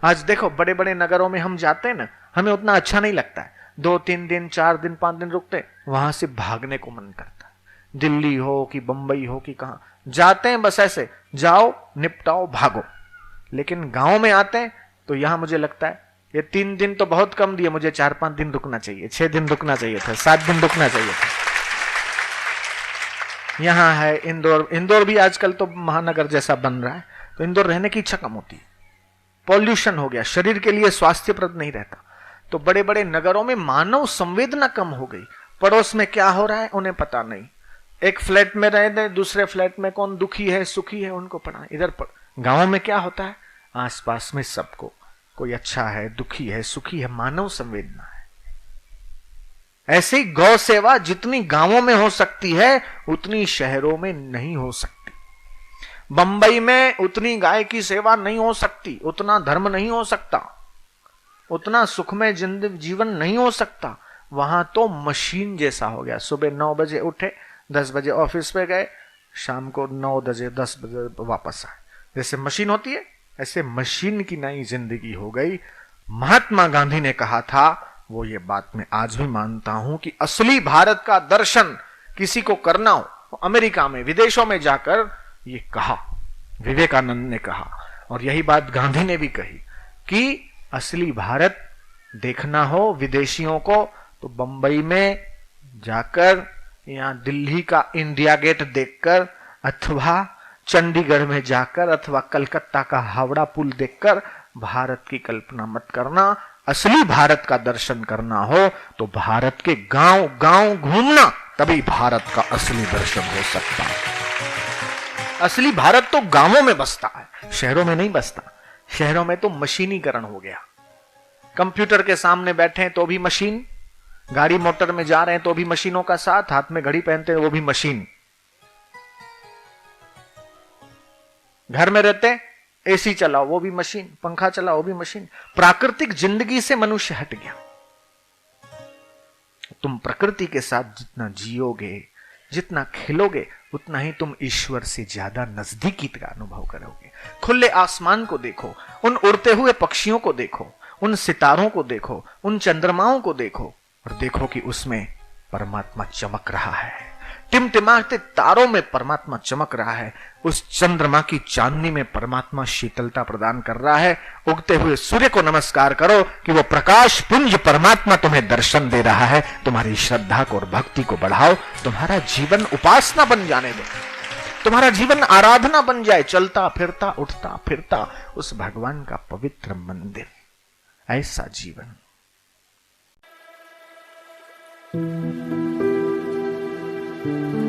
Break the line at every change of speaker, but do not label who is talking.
आज देखो बड़े बड़े नगरों में हम जाते हैं ना, हमें उतना अच्छा नहीं लगता है। 2-3 दिन 4 दिन 5 दिन रुकते, वहां से भागने को मन करता है। दिल्ली हो कि बंबई हो कि कहां जाते हैं, बस ऐसे जाओ निपटाओ भागो। लेकिन गांव में आते हैं तो यहां मुझे लगता है ये 3 दिन तो बहुत कम दिए, मुझे 4-5 दिन रुकना चाहिए, 6 दिन रुकना चाहिए था, 7 दिन रुकना चाहिए था। यहां है इंदौर, इंदौर भी आजकल तो महानगर जैसा बन रहा है, तो इंदौर रहने की इच्छा कम होती है। पॉल्यूशन हो गया, शरीर के लिए स्वास्थ्यप्रद नहीं रहता। तो बड़े बड़े नगरों में मानव संवेदना कम हो गई। पड़ोस में क्या हो रहा है उन्हें पता नहीं। एक फ्लैट में रह दे, दूसरे फ्लैट में कौन दुखी है सुखी है उनको पता। इधर गांव में क्या होता है, आसपास में सबको, कोई अच्छा है दुखी है सुखी है, मानव संवेदना है। ऐसे ही गौ सेवा जितनी गांवों में हो सकती है उतनी शहरों में नहीं हो सकती। बंबई में उतनी गाय की सेवा नहीं हो सकती, उतना धर्म नहीं हो सकता, उतना सुखमय जीवन नहीं हो सकता। वहां तो मशीन जैसा हो गया। सुबह 9 बजे उठे, 10 बजे ऑफिस पे गए, शाम को 9 बजे 10 बजे वापस आए। जैसे मशीन होती है ऐसे मशीन की नई जिंदगी हो गई। महात्मा गांधी ने कहा था, वो ये बात मैं आज भी मानता हूं कि असली भारत का दर्शन किसी को करना हो, अमेरिका में विदेशों में जाकर ये कहा, विवेकानंद ने कहा, और यही बात गांधी ने भी कही कि असली भारत देखना हो विदेशियों को तो बंबई में जाकर या दिल्ली का इंडिया गेट देखकर, अथवा चंडीगढ़ में जाकर, अथवा कलकत्ता का हावड़ा पुल देखकर भारत की कल्पना मत करना। असली भारत का दर्शन करना हो तो भारत के गांव गांव घूमना, तभी भारत का असली दर्शन हो सकता है। असली भारत तो गांवों में बसता है, शहरों में नहीं बसता। शहरों में तो मशीनीकरण हो गया। कंप्यूटर के सामने बैठे हैं तो भी मशीन, गाड़ी मोटर में जा रहे हैं तो भी मशीनों का साथ, हाथ में घड़ी पहनते हैं वो भी मशीन, घर में रहते हैं एसी चलाओ वो भी मशीन, पंखा चलाओ वो भी मशीन। प्राकृतिक जिंदगी से मनुष्य हट गया। तुम प्रकृति के साथ जितना जियोगे, जितना खिलोगे, उतना ही तुम ईश्वर से ज्यादा नजदीकी का अनुभव करोगे। खुले आसमान को देखो, उन उड़ते हुए पक्षियों को देखो, उन सितारों को देखो, उन चंद्रमाओं को देखो, और देखो कि उसमें परमात्मा चमक रहा है। टिमटिमाते तारों में परमात्मा चमक रहा है। उस चंद्रमा की चांदनी में परमात्मा शीतलता प्रदान कर रहा है। उगते हुए सूर्य को नमस्कार करो कि वो प्रकाश पुंज परमात्मा तुम्हें दर्शन दे रहा है। तुम्हारी श्रद्धा को और भक्ति को बढ़ाओ। तुम्हारा जीवन उपासना बन जाने दो, तुम्हारा जीवन आराधना बन जाए। चलता फिरता उठता फिरता उस भगवान का पवित्र मंदिर, ऐसा जीवन।
thank you